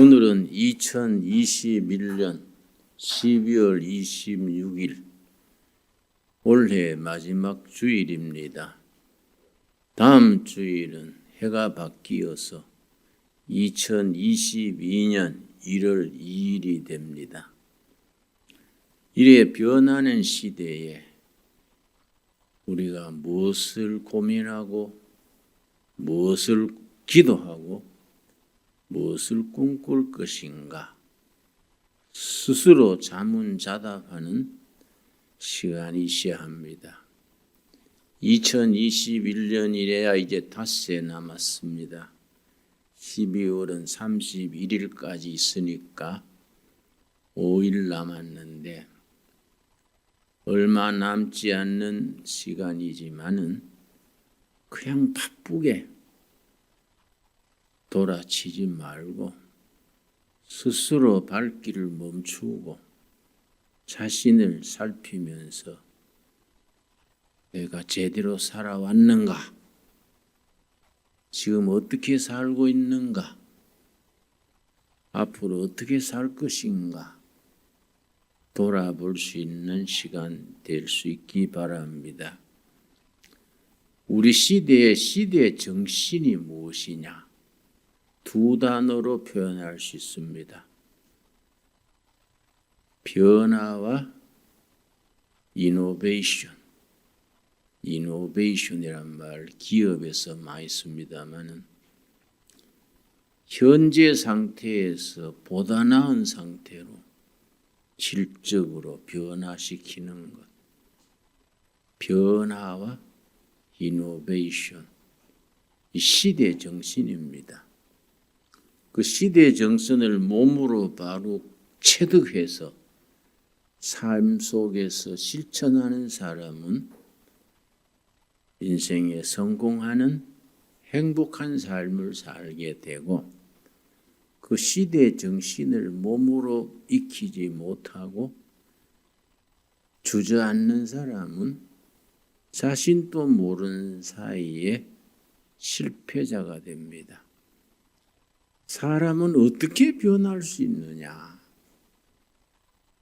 오늘은 2021년 12월 26일 올해 마지막 주일입니다. 다음 주일은 해가 바뀌어서 2022년 1월 2일이 됩니다. 이래 변하는 시대에 우리가 무엇을 고민하고 무엇을 기도하고 무엇을 꿈꿀 것인가 스스로 자문자답하는 시간이셔야 합니다. 2021년이래야 이제 닷새 남았습니다. 12월은 31일까지 있으니까 5일 남았는데 얼마 남지 않는 시간이지만은 그냥 바쁘게 돌아치지 말고 스스로 발길을 멈추고 자신을 살피면서 내가 제대로 살아왔는가? 지금 어떻게 살고 있는가? 앞으로 어떻게 살 것인가? 돌아볼 수 있는 시간 될 수 있기 바랍니다. 우리 시대의 정신이 무엇이냐? 두 단어로 표현할 수 있습니다. 변화와 이노베이션. 이노베이션이란 말 기업에서 많이 씁니다마는 현재 상태에서 보다 나은 상태로 질적으로 변화시키는 것. 변화와 이노베이션. 이 시대 정신입니다. 그 시대 정신을 몸으로 바로 체득해서 삶 속에서 실천하는 사람은 인생에 성공하는 행복한 삶을 살게 되고 그 시대 정신을 몸으로 익히지 못하고 주저앉는 사람은 자신도 모르는 사이에 실패자가 됩니다. 사람은 어떻게 변할 수 있느냐?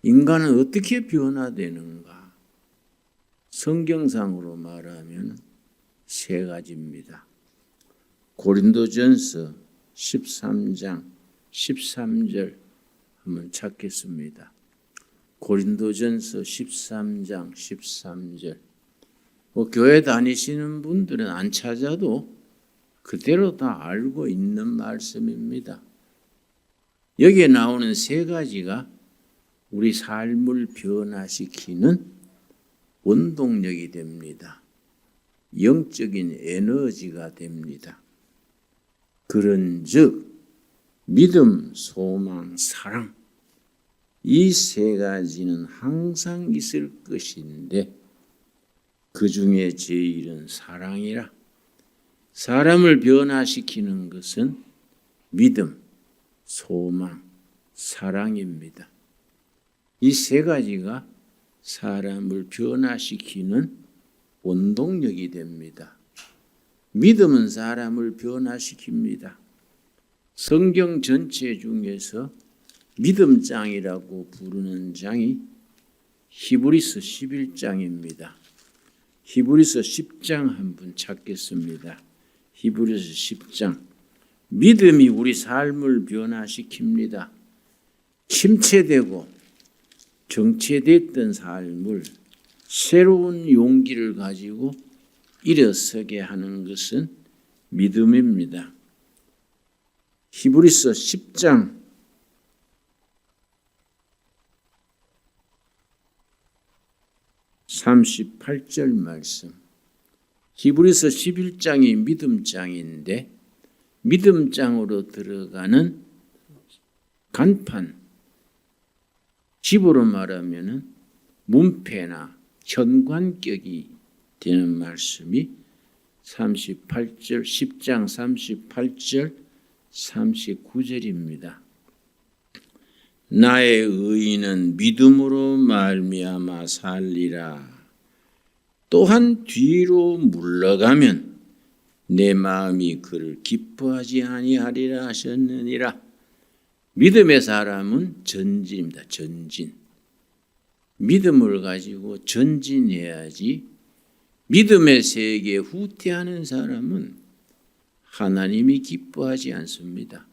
인간은 어떻게 변화되는가? 성경상으로 말하면 세 가지입니다. 고린도전서 13장 13절 한번 찾겠습니다. 고린도전서 13장 13절. 교회 다니시는 분들은 안 찾아도 그대로 다 알고 있는 말씀입니다. 여기에 나오는 세 가지가 우리 삶을 변화시키는 원동력이 됩니다. 영적인 에너지가 됩니다. 그런즉 믿음, 소망, 사랑 이 세 가지는 항상 있을 것인데 그 중에 제일은 사랑이라. 사람을 변화시키는 것은 믿음, 소망, 사랑입니다. 이 세 가지가 사람을 변화시키는 원동력이 됩니다. 믿음은 사람을 변화시킵니다. 성경 전체 중에서 믿음장이라고 부르는 장이 히브리서 11장입니다. 히브리서 10장 한번 찾겠습니다. 히브리서 10장. 믿음이 우리 삶을 변화시킵니다. 침체되고 정체됐던 삶을 새로운 용기를 가지고 일어서게 하는 것은 믿음입니다. 히브리서 10장 38절 말씀. 히브리서 11장이 믿음장인데 믿음장으로 들어가는 간판, 집으로 말하면 문패나 현관격이 되는 말씀이 38절, 10장 38절, 39절입니다. 나의 의인은 믿음으로 말미암아 살리라. 또한 뒤로 물러가면 내 마음이 그를 기뻐하지 아니하리라 하셨느니라. 믿음의 사람은 전진입니다. 전진. 믿음을 가지고 전진해야지. 믿음의 세계에 후퇴하는 사람은 하나님이 기뻐하지 않습니다.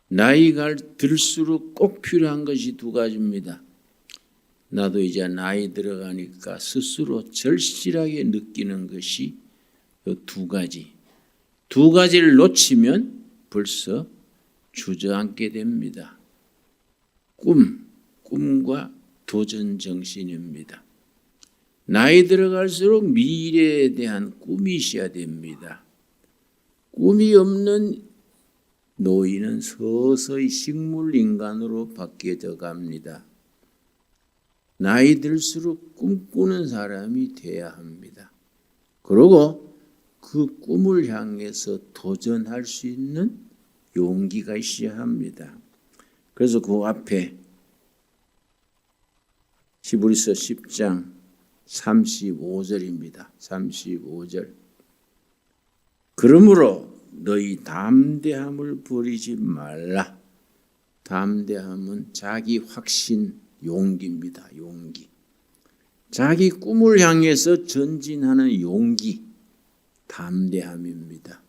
나이가 들수록 꼭 필요한 것이 두 가지입니다. 나도 이제 나이 들어가니까 스스로 절실하게 느끼는 것이 두 가지. 두 가지를 놓치면 벌써 주저앉게 됩니다. 꿈과 도전 정신입니다. 나이 들어갈수록 미래에 대한 꿈이 있어야 됩니다. 꿈이 없는 노인은 서서히 식물 인간으로 바뀌어져 갑니다. 나이 들수록 꿈꾸는 사람이 돼야 합니다. 그리고 그 꿈을 향해서 도전할 수 있는 용기가 있어야 합니다. 그래서 그 앞에 히브리서 10장 35절입니다. 35절. 그러므로 너희 담대함을 버리지 말라. 담대함은 자기 확신, 용기입니다. 용기. 자기 꿈을 향해서 전진하는 용기, 담대함입니다.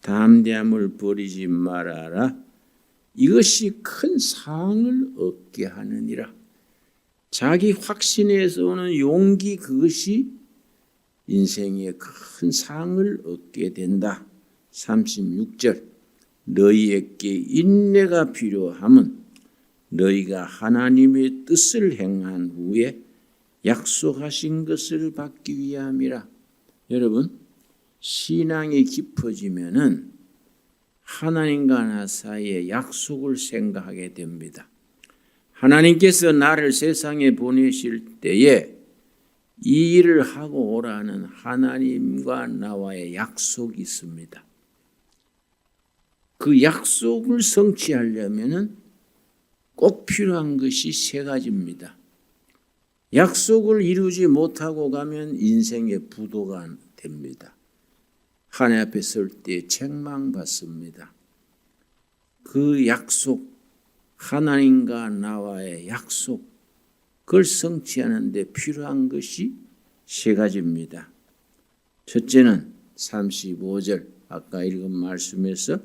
담대함을 버리지 말아라. 이것이 큰 상을 얻게 하느니라. 자기 확신에서 오는 용기, 그것이 인생의 큰 상을 얻게 된다. 36절. 너희에게 인내가 필요함은 너희가 하나님의 뜻을 행한 후에 약속하신 것을 받기 위함이라. 여러분, 신앙이 깊어지면은 하나님과 나 사이의 약속을 생각하게 됩니다. 하나님께서 나를 세상에 보내실 때에 이 일을 하고 오라는 하나님과 나와의 약속이 있습니다. 그 약속을 성취하려면은 꼭 필요한 것이 세 가지입니다. 약속을 이루지 못하고 가면 인생의 부도가 됩니다. 하나님 앞에 설 때 책망받습니다. 그 약속, 하나님과 나와의 약속, 그걸 성취하는 데 필요한 것이 세 가지입니다. 첫째는 35절 아까 읽은 말씀에서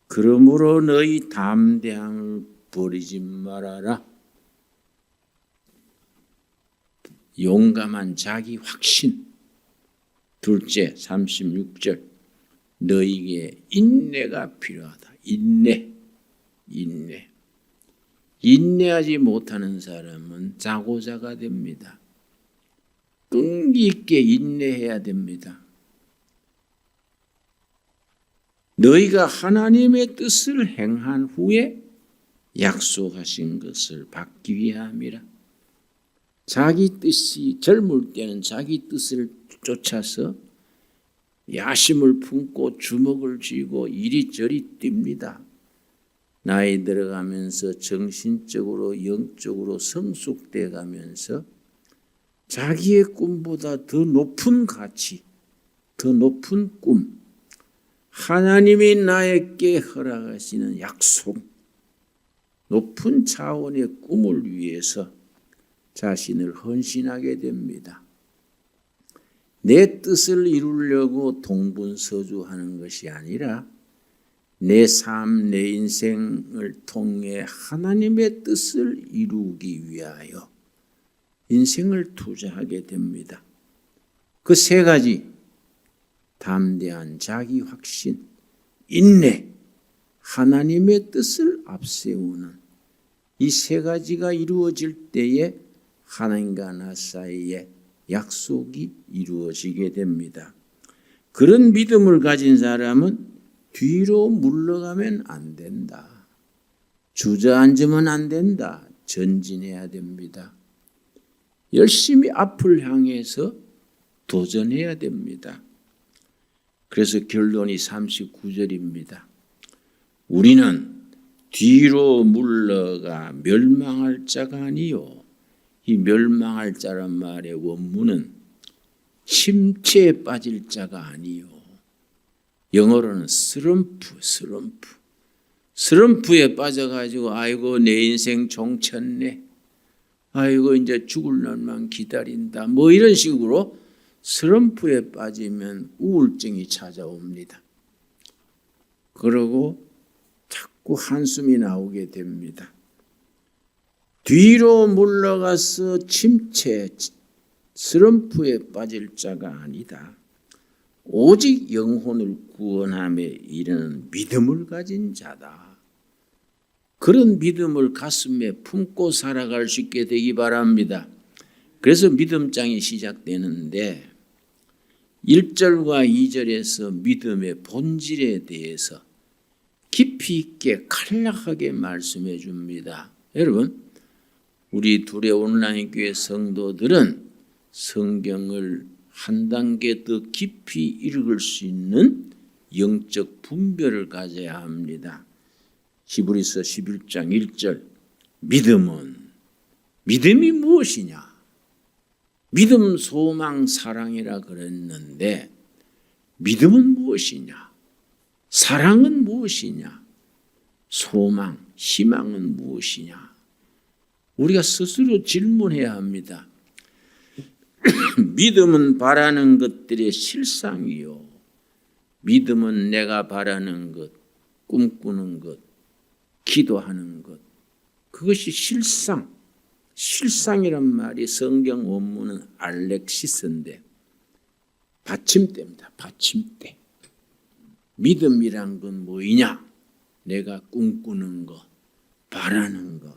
그러므로 너희 담대함을 버리지 말아라. 용감한 자기 확신. 둘째 36절 너희에게 인내가 필요하다. 인내하지 못하는 사람은 자고자가 됩니다. 끈기 있게 인내해야 됩니다. 너희가 하나님의 뜻을 행한 후에 약속하신 것을 받기 위함이라. 자기 뜻이 젊을 때는 자기 뜻을 쫓아서 야심을 품고 주먹을 쥐고 이리저리 뜁니다. 나이 들어가면서 정신적으로 영적으로 성숙돼 가면서 자기의 꿈보다 더 높은 가치, 더 높은 꿈, 하나님이 나에게 허락하시는 약속, 높은 차원의 꿈을 위해서 자신을 헌신하게 됩니다. 내 뜻을 이루려고 동분서주하는 것이 아니라 내 삶, 내 인생을 통해 하나님의 뜻을 이루기 위하여 인생을 투자하게 됩니다. 그 세 가지, 담대한 자기 확신, 인내, 하나님의 뜻을 앞세우는 이 세 가지가 이루어질 때에 하나님과 나 사이에 약속이 이루어지게 됩니다. 그런 믿음을 가진 사람은 뒤로 물러가면 안 된다. 주저앉으면 안 된다. 전진해야 됩니다. 열심히 앞을 향해서 도전해야 됩니다. 그래서 결론이 39절입니다. 우리는 뒤로 물러가 멸망할 자가 아니요. 이 멸망할 자란 말의 원문은 침체에 빠질 자가 아니요. 영어로는 슬럼프. 슬럼프에 빠져가지고 아이고 내 인생 종쳤네, 아이고 이제 죽을 날만 기다린다, 뭐 이런 식으로 슬럼프에 빠지면 우울증이 찾아옵니다. 그러고 자꾸 한숨이 나오게 됩니다. 뒤로 물러가서 침체, 슬럼프에 빠질 자가 아니다. 오직 영혼을 구원함에 이르는 믿음을 가진 자다. 그런 믿음을 가슴에 품고 살아갈 수 있게 되기 바랍니다. 그래서 믿음장이 시작되는데 1절과 2절에서 믿음의 본질에 대해서 깊이 있게 간략하게 말씀해 줍니다. 여러분, 우리 둘의 온라인 교회 성도들은 성경을 한 단계 더 깊이 읽을 수 있는 영적 분별을 가져야 합니다. 히브리서 11장 1절, 믿음이 무엇이냐? 믿음, 소망, 사랑이라 그랬는데 믿음은 무엇이냐? 사랑은 무엇이냐? 소망, 희망은 무엇이냐? 우리가 스스로 질문해야 합니다. 믿음은 바라는 것들의 실상이요. 믿음은 내가 바라는 것, 꿈꾸는 것, 기도하는 것. 그것이 실상. 실상이란 말이 성경 원문은 알렉시스인데 받침대입니다. 받침대. 믿음이란 건 뭐이냐? 내가 꿈꾸는 것, 바라는 것.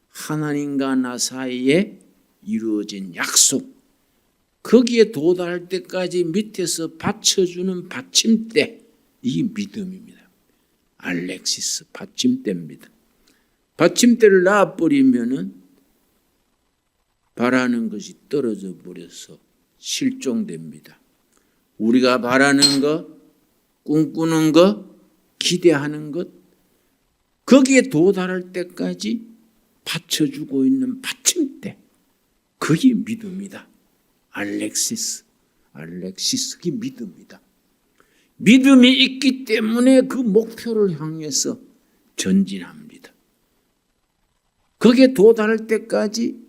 하나님과 나 사이에 이루어진 약속. 거기에 도달할 때까지 밑에서 받쳐주는 받침대. 이게 믿음입니다. 알렉시스 받침대입니다. 받침대를 놔버리면은 바라는 것이 떨어져 버려서 실종됩니다. 우리가 바라는 것, 꿈꾸는 것, 기대하는 것, 거기에 도달할 때까지 받쳐주고 있는 받침대. 그게 믿음이다. 알렉시스, 그게 믿음이다. 믿음이 있기 때문에 그 목표를 향해서 전진합니다. 거기에 도달할 때까지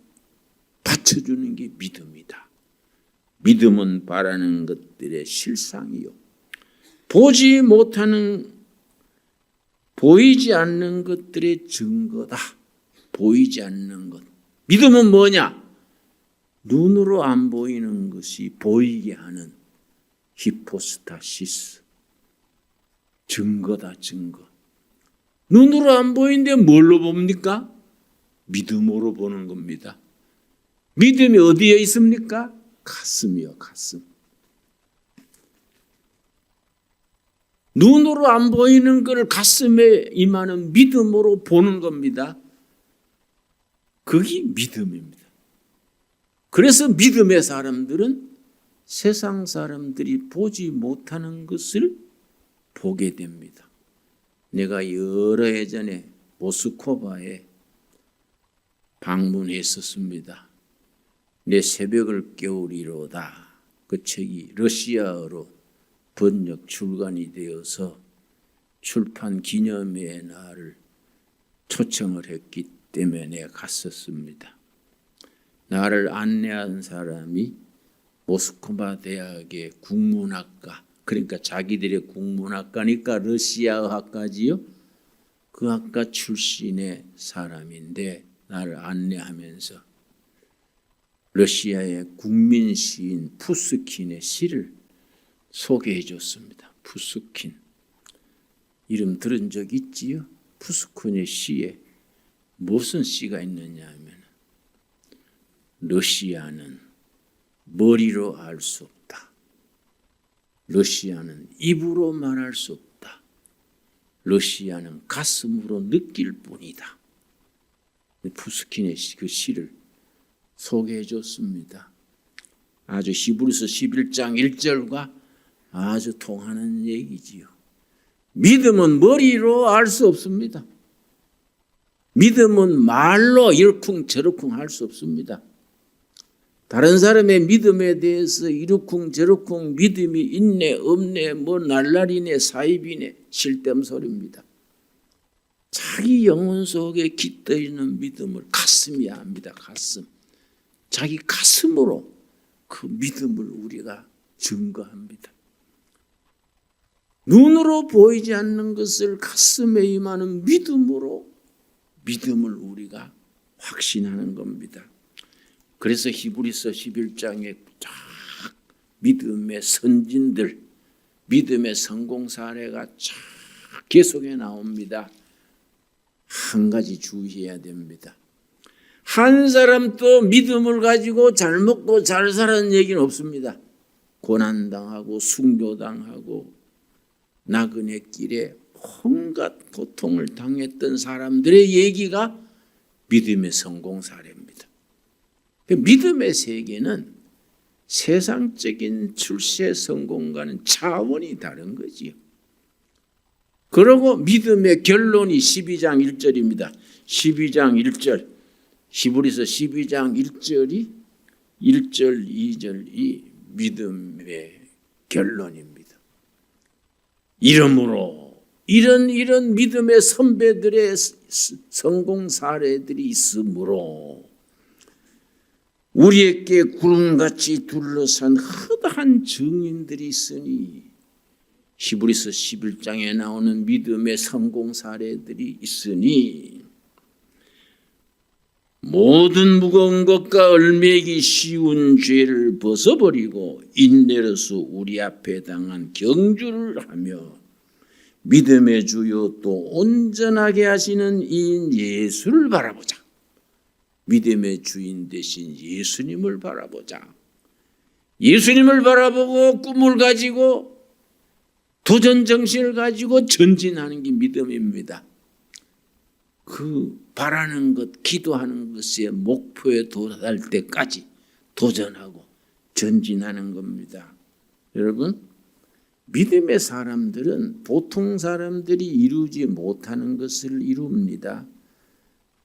받쳐주는 게 믿음이다. 믿음은 바라는 것들의 실상이요. 보이지 않는 것들의 증거다. 보이지 않는 것. 믿음은 뭐냐? 눈으로 안 보이는 것이 보이게 하는 히포스타시스. 증거다, 증거. 눈으로 안 보이는데 뭘로 봅니까? 믿음으로 보는 겁니다. 믿음이 어디에 있습니까? 가슴이요, 가슴. 눈으로 안 보이는 것을 가슴에 임하는 믿음으로 보는 겁니다. 그게 믿음입니다. 그래서 믿음의 사람들은 세상 사람들이 보지 못하는 것을 보게 됩니다. 내가 여러 해 전에 모스크바에 방문했었습니다. 내 새벽을 깨우리로다. 그 책이 러시아어로 번역 출간이 되어서 출판 기념회에 나를 초청을 했기 때문에 내가 갔었습니다. 나를 안내한 사람이 모스크바 대학의 국문학과, 그러니까 자기들의 국문학과니까 러시아어학과지요. 그 학과 출신의 사람인데 나를 안내하면서 러시아의 국민 시인 푸스킨의 시를 소개해 줬습니다. 푸스킨. 이름 들은 적 있지요? 푸스킨의 시에 무슨 시가 있느냐 하면 러시아는 머리로 알 수 없다. 러시아는 입으로 말할 수 없다. 러시아는 가슴으로 느낄 뿐이다. 푸스킨의 그 시를 소개해 줬습니다. 아주 히브리서 11장 1절과 아주 통하는 얘기지요. 믿음은 머리로 알 수 없습니다. 믿음은 말로 이러쿵저러쿵 할 수 없습니다. 다른 사람의 믿음에 대해서 이러쿵저러쿵 믿음이 있네 없네 뭐 날라리네 사입이네 실댐 소리입니다. 자기 영혼 속에 깃들어 있는 믿음을 가슴이 압니다. 가슴. 자기 가슴으로 그 믿음을 우리가 증거합니다. 눈으로 보이지 않는 것을 가슴에 임하는 믿음으로 믿음을 우리가 확신하는 겁니다. 그래서 히브리서 11장에 쫙 믿음의 선진들, 믿음의 성공 사례가 쫙 계속해 나옵니다. 한 가지 주의해야 됩니다. 한 사람도 믿음을 가지고 잘 먹고 잘 살았는 얘기는 없습니다. 고난당하고 순교당하고 나그네 길에 온갖 고통을 당했던 사람들의 얘기가 믿음의 성공 사례입니다. 믿음의 세계는 세상적인 출세 성공과는 차원이 다른 거지요. 그리고 믿음의 결론이 12장 1절입니다. 12장 1절, 히브리서 12장 1절이 1절, 2절이 믿음의 결론입니다. 이러므로 이런 믿음의 선배들의 성공 사례들이 있으므로 우리에게 구름같이 둘러싼 허다한 증인들이 있으니, 히브리서 11장에 나오는 믿음의 성공 사례들이 있으니 모든 무거운 것과 얼매기 쉬운 죄를 벗어버리고 인내로서 우리 앞에 당한 경주를 하며 믿음의 주요 또 온전하게 하시는 이인 예수를 바라보자. 믿음의 주인 되신 예수님을 바라보자. 예수님을 바라보고 꿈을 가지고 도전 정신을 가지고 전진하는 게 믿음입니다. 그 바라는 것, 기도하는 것의 목표에 도달할 때까지 도전하고 전진하는 겁니다. 여러분, 믿음의 사람들은 보통 사람들이 이루지 못하는 것을 이룹니다.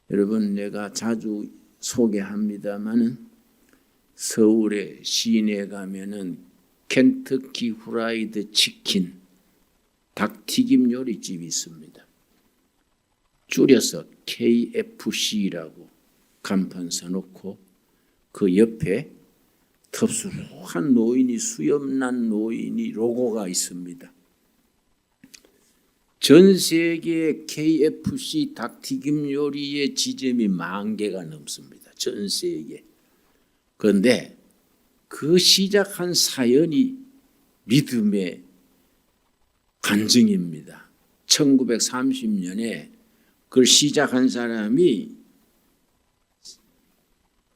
여러분, 내가 자주 소개합니다마는 서울의 시내에 가면은 켄터키 후라이드 치킨 닭튀김 요리집이 있습니다. 줄여서 KFC라고 간판 써놓고 그 옆에 덥수룩한 노인이, 수염난 노인이 로고가 있습니다. 전 세계 KFC 닭튀김 요리의 지점이 10,000개가 넘습니다. 전 세계. 그런데 그 시작한 사연이 믿음의 간증입니다. 1930년에 그걸 시작한 사람이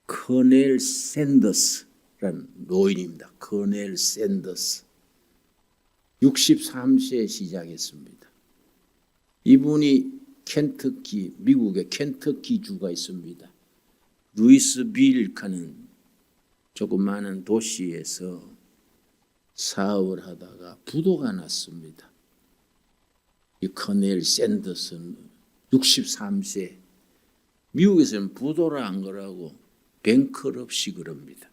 커넬 샌더스라는 노인입니다. 커넬 샌더스. 63세에 시작했습니다. 이분이 켄터키, 미국의 켄터키 주가 있습니다. 루이스빌 하는 조그마한 도시에서 사업을 하다가 부도가 났습니다. 이 커넬 샌더스는 63세. 미국에서는 부도라 한 거라고 뱅크럽시 그럽니다.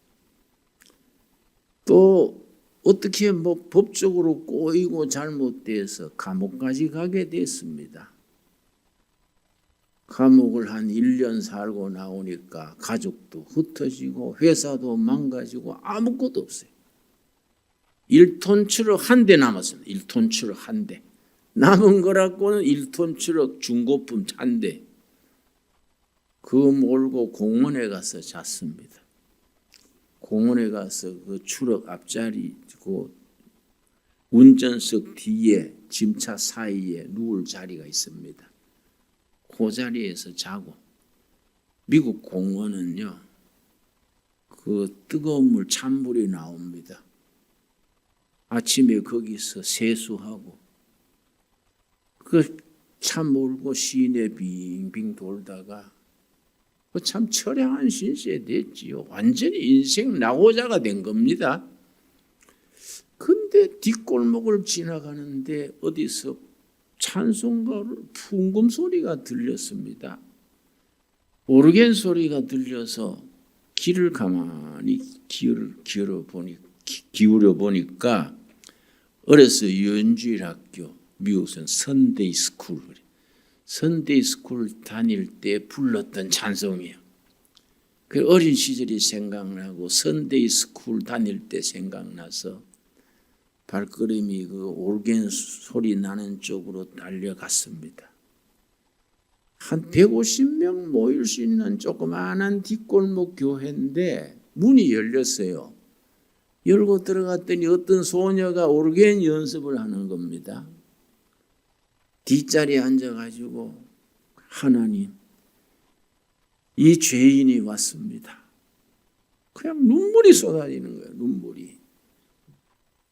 또 어떻게 법적으로 꼬이고 잘못돼서 감옥까지 가게 됐습니다. 감옥을 한 1년 살고 나오니까 가족도 흩어지고 회사도 망가지고 아무것도 없어요. 1톤 트럭 한 대 남았습니다. 1톤 트럭 한 대. 남은 거라고는 1톤 트럭 중고품 한 대. 그거 몰고 공원에 가서 잤습니다. 공원에 가서 그 트럭 앞자리, 그 운전석 뒤에 짐차 사이에 누울 자리가 있습니다. 그 자리에서 자고, 미국 공원은요, 그 뜨거운 물, 찬물이 나옵니다. 아침에 거기서 세수하고, 그 차 몰고 시내 빙빙 돌다가 참 처량한 신세 됐지요. 완전히 인생 낙오자가 된 겁니다. 근데 뒷골목을 지나가는데 어디서 찬송가를 풍금 소리가 들렸습니다. 오르겐 소리가 들려서 귀를 가만히 기울여 보니까 어려서 연주일 학교, 미국에서는 선데이 스쿨, 선데이 스쿨 다닐 때 불렀던 찬송이에요. 그 어린 시절이 생각나고 선데이 스쿨 다닐 때 생각나서 발걸음이 그 올겐 소리 나는 쪽으로 달려갔습니다. 한 150명 모일 수 있는 조그마한 뒷골목 교회인데 문이 열렸어요. 열고 들어갔더니 어떤 소녀가 올겐 연습을 하는 겁니다. 뒷자리에 앉아가지고 하나님, 이 죄인이 왔습니다. 그냥 눈물이 쏟아지는 거예요. 눈물이.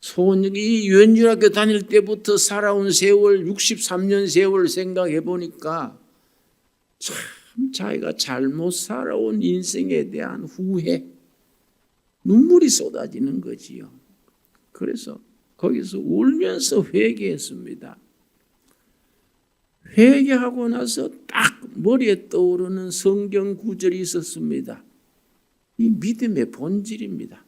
소녀이 유엔중학교 다닐 때부터 살아온 세월 63년 세월 생각해 보니까 참 자기가 잘못 살아온 인생에 대한 후회, 눈물이 쏟아지는 거지요. 그래서 거기서 울면서 회개했습니다. 회개하고 나서 딱 머리에 떠오르는 성경 구절이 있었습니다. 이 믿음의 본질입니다.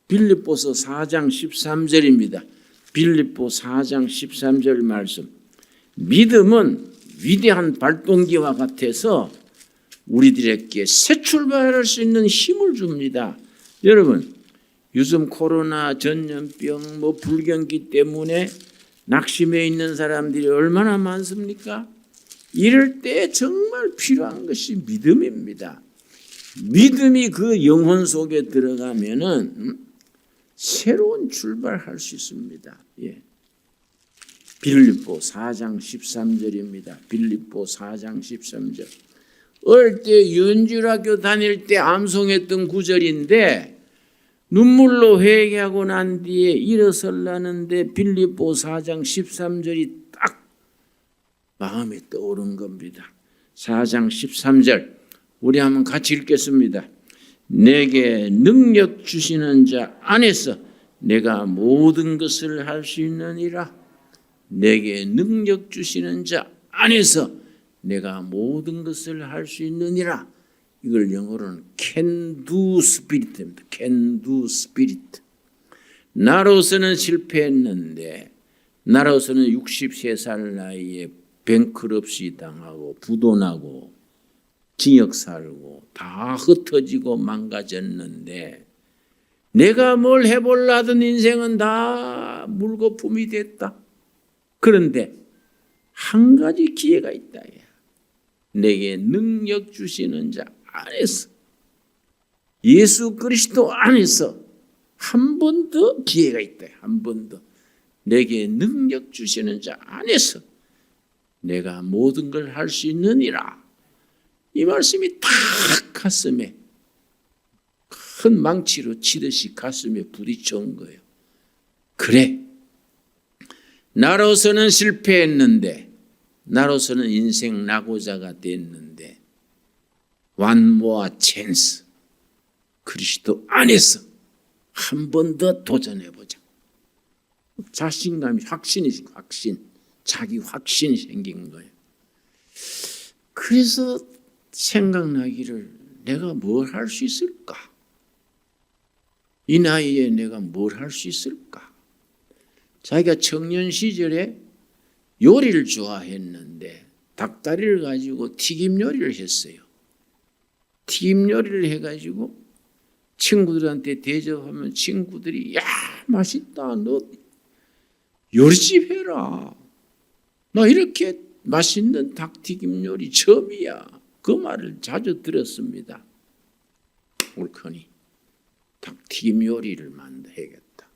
빌립보서 4장 13절입니다. 빌립보 4장 13절 말씀. 믿음은 위대한 발동기와 같아서 우리들에게 새 출발할 수 있는 힘을 줍니다. 여러분, 요즘 코로나 전염병, 불경기 때문에 낙심해 있는 사람들이 얼마나 많습니까? 이럴 때 정말 필요한 것이 믿음입니다. 믿음이 그 영혼 속에 들어가면은 새로운 출발할 수 있습니다. 예. 빌립보 4장 13절입니다. 빌립보 4장 13절. 어릴 때 유엔중학교 다닐 때 암송했던 구절인데 눈물로 회개하고 난 뒤에 일어서려는데 빌립보 4장 13절이 딱 마음에 떠오른 겁니다. 4장 13절 우리 한번 같이 읽겠습니다. 내게 능력 주시는 자 안에서 내가 모든 것을 할 수 있느니라. 내게 능력 주시는 자 안에서 내가 모든 것을 할 수 있느니라. 이걸 영어로는 can do spirit입니다. can do spirit. 나로서는 실패했는데 나로서는 63살 나이에 뱅크럽시 당하고 부도나고 징역 살고 다 흩어지고 망가졌는데 내가 뭘 해볼라 하던 인생은 다 물거품이 됐다. 그런데 한 가지 기회가 있다. 내게 능력 주시는 자 안에서 예수 그리스도 안에서 한 번 더 기회가 있다. 한 번 더. 내게 능력 주시는 자 안에서 내가 모든 걸 할 수 있느니라. 이 말씀이 딱 가슴에 큰 망치로 치듯이 가슴에 부딪혀온 거예요. 그래. 나로서는 실패했는데 나로서는 인생 낙오자가 됐는데 one more chance. 그리스도 안에서 한 번 더 도전해보자. 자신감이 확신. 자기 확신이 생긴 거예요. 그래서 생각나기를 내가 뭘 할 수 있을까? 이 나이에 내가 뭘 할 수 있을까? 자기가 청년 시절에 요리를 좋아했는데 닭다리를 가지고 튀김 요리를 했어요. 튀김 요리를 해가지고 친구들한테 대접하면 친구들이 야 맛있다. 너 요리집 해라. 나 이렇게 맛있는 닭튀김 요리 처음이야. 그 말을 자주 들었습니다. 옳거니 닭튀김 요리를 만들어야겠다.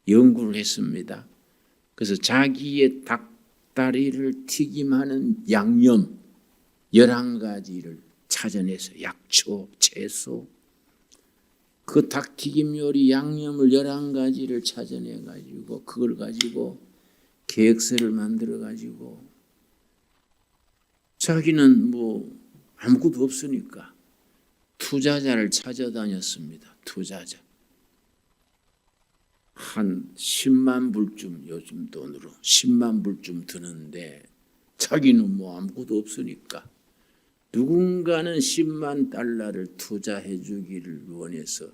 연구를 했습니다. 그래서 자기의 닭다리를 튀김하는 양념 11가지를 찾아내서 약초, 채소 그 닭튀김 요리 양념을 11가지를 찾아내가지고 그걸 가지고 계획서를 만들어가지고 자기는 아무것도 없으니까 투자자를 찾아다녔습니다. 투자자. 한 10만 불쯤 요즘 돈으로 10만 불쯤 드는데 자기는 아무것도 없으니까 누군가는 10만 달러를 투자해 주기를 원해서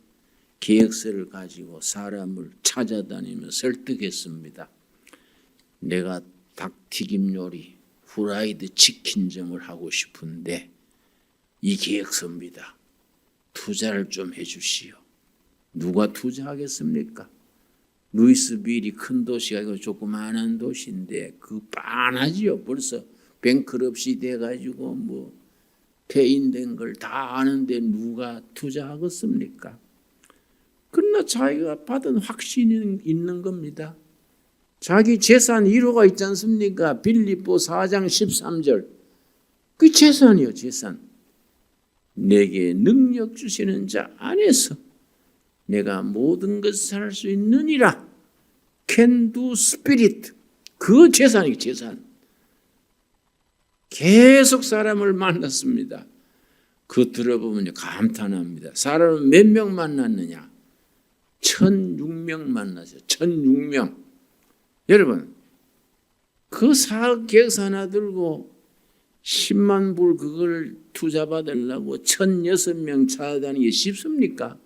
계획서를 가지고 사람을 찾아다니며 설득했습니다. 내가 닭튀김 요리 후라이드 치킨점을 하고 싶은데 이 계획서입니다. 투자를 좀 해주시오. 누가 투자하겠습니까? 루이스빌이 큰 도시가 아니고 조그마한 도시인데 그 빤하지요. 벌써 뱅크럽시 돼가지고 뭐 폐인된 걸 다 아는데 누가 투자하겠습니까? 그러나 자기가 받은 확신이 있는 겁니다. 자기 재산 1호가 있지 않습니까? 빌립보 4장 13절. 그 재산이요, 재산. 내게 능력 주시는 자 안에서 내가 모든 것을 할 수 있느니라. Can do spirit. 그 재산이 재산. 계속 사람을 만났습니다. 그 들어보면 감탄합니다. 사람을 몇 명 만났느냐? 1,006명 만났어요. 1,006명. 여러분, 그 사업 계획서 하나 들고 10만 불 그걸 투자 받으려고 1,006명 찾아다니기 쉽습니까?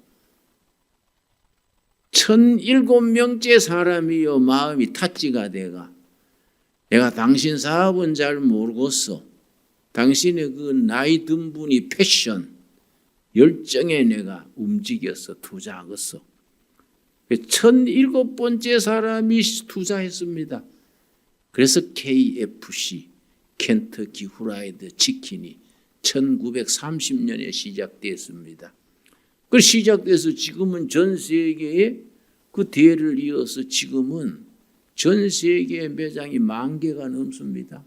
1,007명째 사람이요 마음이 탓지가 돼가 내가 당신 사업은 잘 모르겠어. 당신의 그 나이 든 분이 패션 열정에 내가 움직여서 투자하겠어. 1,007번째 사람이 투자했습니다. 그래서 KFC 켄터키 후라이드 치킨이 1930년에 시작됐습니다. 그 시작돼서 지금은 전 세계에 그 대를 이어서 지금은 전 세계의 매장이 10,000개가 넘습니다.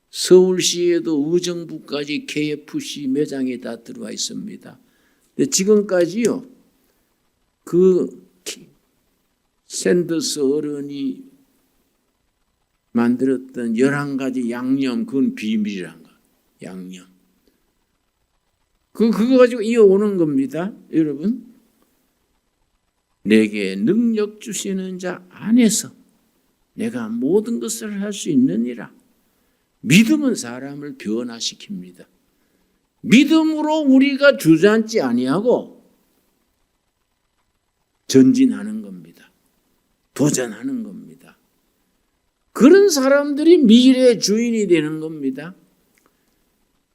서울시에도 의정부까지 KFC 매장이 다 들어와 있습니다. 근데 지금까지요, 그 샌더스 어른이 만들었던 11가지 양념, 그건 비밀이란 거. 양념. 그거 가지고 이어오는 겁니다. 여러분. 내게 능력 주시는 자 안에서 내가 모든 것을 할 수 있느니라. 믿음은 사람을 변화시킵니다. 믿음으로 우리가 주저앉지 아니하고 전진하는 겁니다. 도전하는 겁니다. 그런 사람들이 미래의 주인이 되는 겁니다.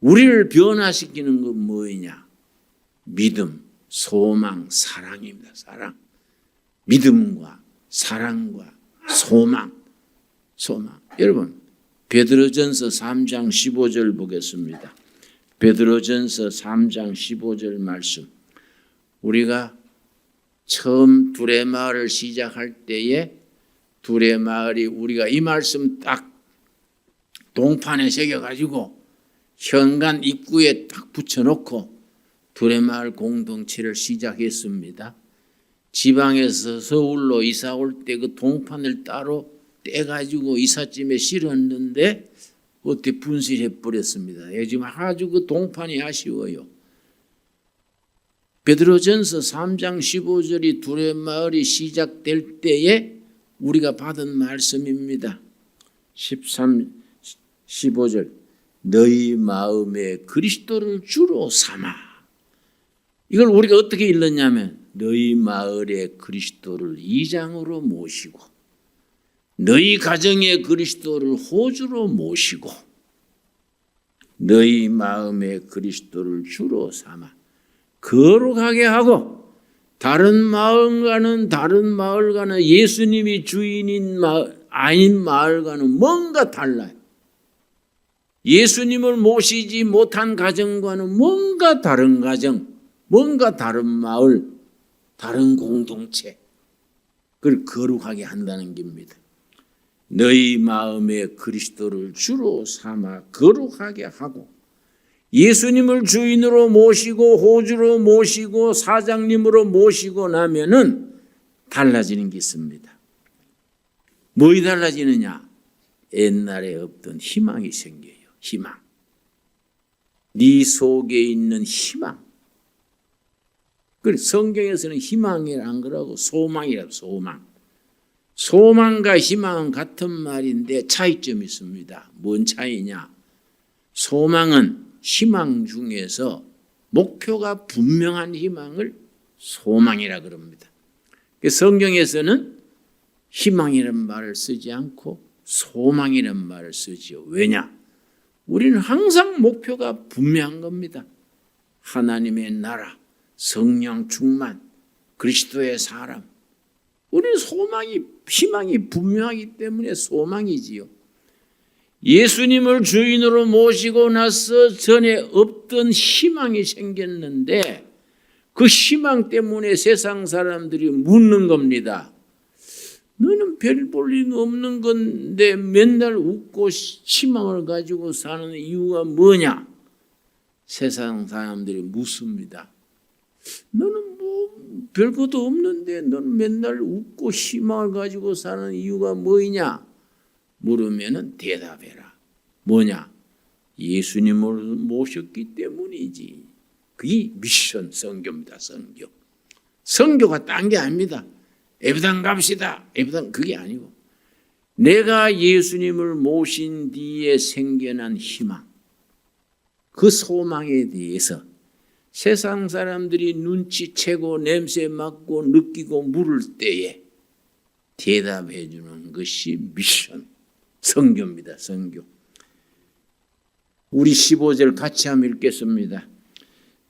우리를 변화시키는 건 뭐냐? 믿음, 소망, 사랑입니다. 사랑. 믿음과 사랑과 소망. 여러분, 베드로전서 3장 15절 보겠습니다. 베드로전서 3장 15절 말씀. 우리가 처음 둘의 마을을 시작할 때에 둘의 마을이 우리가 이 말씀 딱 동판에 새겨가지고 현관 입구에 딱 붙여놓고 둘의 마을 공동체를 시작했습니다. 지방에서 서울로 이사 올 때 그 동판을 따로 떼가지고 이삿짐에 실었는데 어떻게 분실해 버렸습니다. 요즘 아주 그 동판이 아쉬워요. 베드로전서 3장 15절이 둘의 마을이 시작될 때에 우리가 받은 말씀입니다. 15절 너희 마음에 그리스도를 주로 삼아. 이걸 우리가 어떻게 읽었냐면 너희 마을에 그리스도를 이장으로 모시고 너희 가정에 그리스도를 호주로 모시고 너희 마음에 그리스도를 주로 삼아 거룩하게 하고 다른 마을과는 예수님이 주인인 아닌 마을과는 뭔가 달라요. 예수님을 모시지 못한 가정과는 뭔가 다른 가정, 뭔가 다른 마을, 다른 공동체, 그걸 거룩하게 한다는 겁니다. 너희 마음에 그리스도를 주로 삼아 거룩하게 하고 예수님을 주인으로 모시고 호주로 모시고 사장님으로 모시고 나면은 달라지는 게 있습니다. 뭐이 달라지느냐? 옛날에 없던 희망이 생겨요. 희망. 네 속에 있는 희망. 그래서 성경에서는 희망이라 안 그러고 소망이라고. 소망과 희망은 같은 말인데 차이점이 있습니다. 뭔 차이냐? 소망은 희망 중에서 목표가 분명한 희망을 소망이라 그럽니다. 성경에서는 희망이라는 말을 쓰지 않고 소망이란 말을 쓰지요. 왜냐? 우리는 항상 목표가 분명한 겁니다. 하나님의 나라, 성령 충만, 그리스도의 사람. 우리는 희망이 분명하기 때문에 소망이지요. 예수님을 주인으로 모시고 나서 전에 없던 희망이 생겼는데 그 희망 때문에 세상 사람들이 묻는 겁니다. 너는 별 볼 일 없는 건데 맨날 웃고 희망을 가지고 사는 이유가 뭐냐? 세상 사람들이 묻습니다. 너는 뭐 별것도 없는데 너는 맨날 웃고 희망을 가지고 사는 이유가 뭐냐? 물으면은 대답해라. 뭐냐? 예수님을 모셨기 때문이지. 그게 미션 선교입니다. 선교. 선교가 딴 게 아닙니다. 예배당 갑시다. 예배당 그게 아니고 내가 예수님을 모신 뒤에 생겨난 희망, 그 소망에 대해서 세상 사람들이 눈치채고 냄새 맡고 느끼고 물을 때에 대답해 주는 것이 미션, 선교입니다. 선교. 우리 15절 같이 한번 읽겠습니다.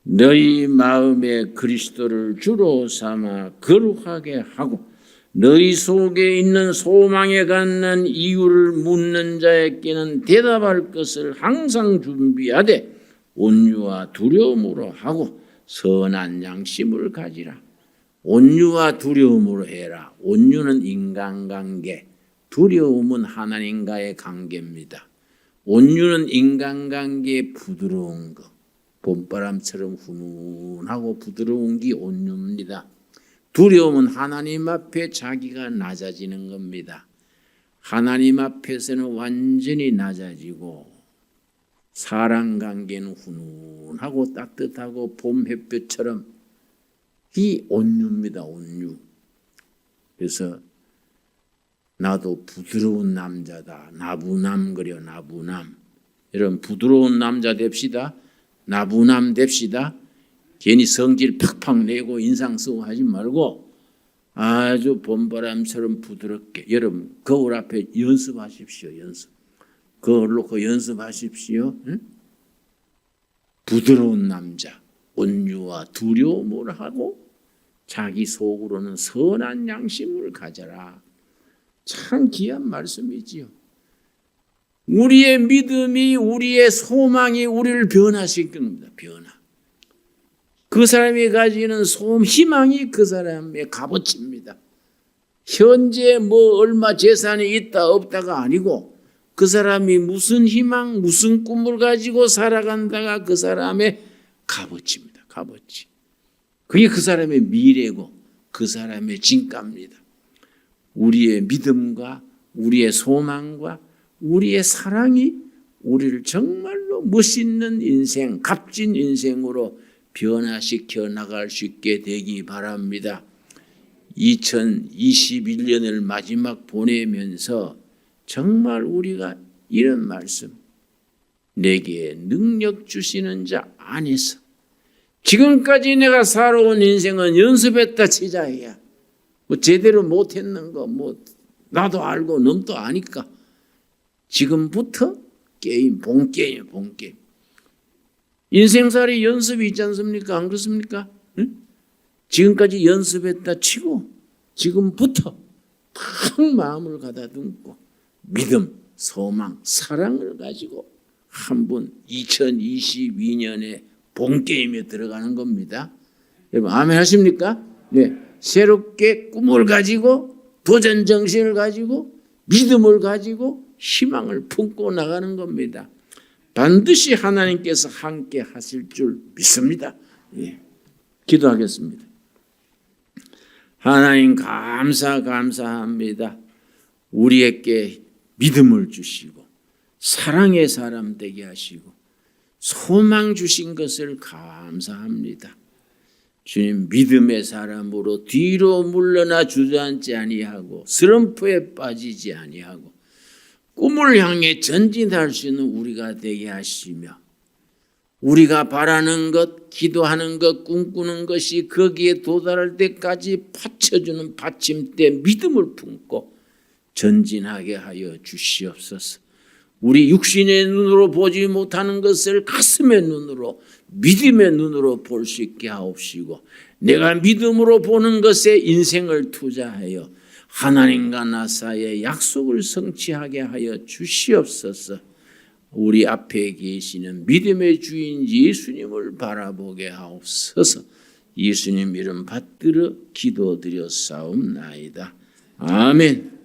너희 마음에 그리스도를 주로 삼아 거룩하게 하고 너희 속에 있는 소망에 갖는 이유를 묻는 자에게는 대답할 것을 항상 준비하되 온유와 두려움으로 하고 선한 양심을 가지라. 온유와 두려움으로 해라. 온유는 인간관계, 두려움은 하나님과의 관계입니다. 온유는 인간관계의 부드러운 것, 봄바람처럼 훈훈하고 부드러운 게 온유입니다. 두려움은 하나님 앞에 자기가 낮아지는 겁니다. 하나님 앞에서는 완전히 낮아지고 사람 관계는 훈훈하고 따뜻하고 봄 햇볕처럼 이 온유입니다. 온유. 그래서 나도 부드러운 남자다. 나부남거려 나부남. 여러분 부드러운 남자 됩시다. 나부남 됩시다. 괜히 성질 팍팍 내고 인상 쓰고 하지 말고 아주 봄바람처럼 부드럽게. 여러분 거울 앞에 연습하십시오. 연습. 거울 놓고 연습하십시오. 응? 부드러운 남자. 온유와 두려움을 하고 자기 속으로는 선한 양심을 가져라. 참 귀한 말씀이지요. 우리의 믿음이 우리의 소망이 우리를 변화시키는 겁니다. 변화. 그 사람이 가지는 희망이 그 사람의 값어치입니다. 현재 뭐 얼마 재산이 있다 없다가 아니고 그 사람이 무슨 희망 무슨 꿈을 가지고 살아간다가 그 사람의 값어치입니다. 값어치. 그게 그 사람의 미래고 그 사람의 진가입니다. 우리의 믿음과 우리의 소망과 우리의 사랑이 우리를 정말로 멋있는 인생, 값진 인생으로 변화시켜 나갈 수 있게 되기 바랍니다. 2021년을 마지막 보내면서 정말 우리가 이런 말씀, 내게 능력 주시는 자 안에서 지금까지 내가 살아온 인생은 연습했다 치자야. 뭐 제대로 못했는 거 뭐 나도 알고 넘도 아니까 지금부터 본게임. 인생살이 연습이 있지 않습니까? 안 그렇습니까? 응? 지금까지 연습했다 치고 지금부터 큰 마음을 가다듬고 믿음, 소망, 사랑을 가지고 한번 2022년에 본게임에 들어가는 겁니다. 여러분 아멘 하십니까? 네. 새롭게 꿈을 가지고 도전 정신을 가지고 믿음을 가지고 희망을 품고 나가는 겁니다. 반드시 하나님께서 함께 하실 줄 믿습니다. 예. 기도하겠습니다. 하나님 감사합니다. 우리에게 믿음을 주시고 사랑의 사람 되게 하시고 소망 주신 것을 감사합니다. 주님 믿음의 사람으로 뒤로 물러나 주저앉지 아니하고 슬럼프에 빠지지 아니하고 꿈을 향해 전진할 수 있는 우리가 되게 하시며 우리가 바라는 것, 기도하는 것, 꿈꾸는 것이 거기에 도달할 때까지 받쳐주는 받침대 믿음을 품고 전진하게 하여 주시옵소서. 우리 육신의 눈으로 보지 못하는 것을 가슴의 눈으로, 믿음의 눈으로 볼 수 있게 하옵시고, 내가 믿음으로 보는 것에 인생을 투자하여 하나님과 나 사이의 약속을 성취하게 하여 주시옵소서. 우리 앞에 계시는 믿음의 주인 예수님을 바라보게 하옵소서. 예수님 이름 받들어 기도드려 싸움나이다. 아멘.